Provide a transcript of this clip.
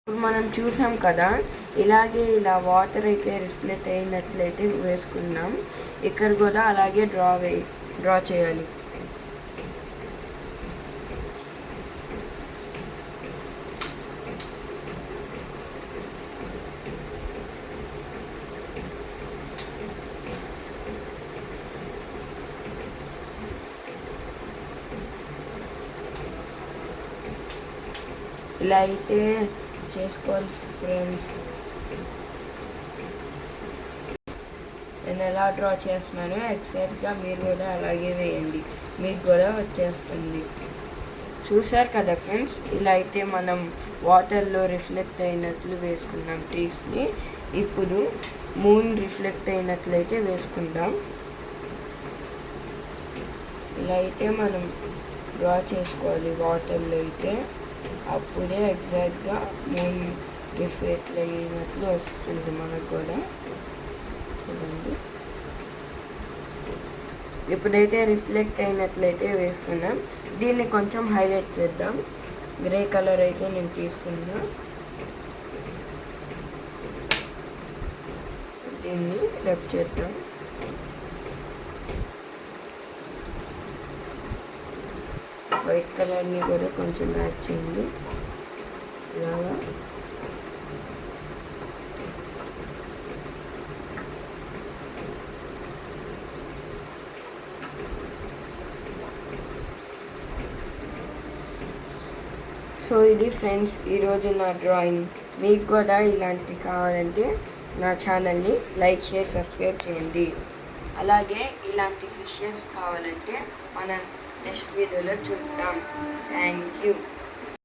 ఇప్పుడు మనం చూసాం కదా, ఇలాగే ఇలా వాటర్ అయితే రిఫ్లెక్ట్ అయినట్లయితే వేసుకున్నాం. ఇక్కడ కూడా అలాగే డ్రా చేయాలి. ఇలా అయితే చేసుకోవాలి ఫ్రెండ్స్. నేను ఎలా డ్రా చేస్తున్నానో ఎగ్జాక్ట్గా మీరు కూడా అలాగే వేయండి, మీకు కూడా వచ్చేస్తుంది. చూసారు కదా ఫ్రెండ్స్, ఇలా అయితే మనం వాటర్లో రిఫ్లెక్ట్ అయినట్లు వేసుకున్నాం ట్రీస్ని. ఇప్పుడు మూన్ రిఫ్లెక్ట్ అయినట్లయితే వేసుకుందాం. ఇలా అయితే మనం డ్రా చేసుకోవాలి వాటర్లో అయితే, అప్పుడే ఎగ్జాక్ట్గా మూన్ రిఫ్లెక్ట్ అయినట్లు వస్తుంది మనకు కూడా. చూడండి, ఇప్పుడైతే రిఫ్లెక్ట్ అయినట్లయితే వేసుకున్నాం. దీన్ని కొంచెం హైలైట్ చేద్దాం. గ్రే కలర్ అయితే నేను తీసుకున్నా. దీన్ని రబ్ చేద్దాం. వైట్ కలర్ని కూడా కొంచెం యాడ్ చేయండి ఇలాగా. సో ఇది ఫ్రెండ్స్ ఈరోజు నా డ్రాయింగ్. మీకు కూడా ఇలాంటివి కావాలంటే నా ఛానల్ని లైక్, షేర్, సబ్స్క్రైబ్ చేయండి. అలాగే ఇలాంటి ఫిషెస్ కావాలంటే మనం నెక్స్ట్ వీడియోలో చూద్దాం. Thank you.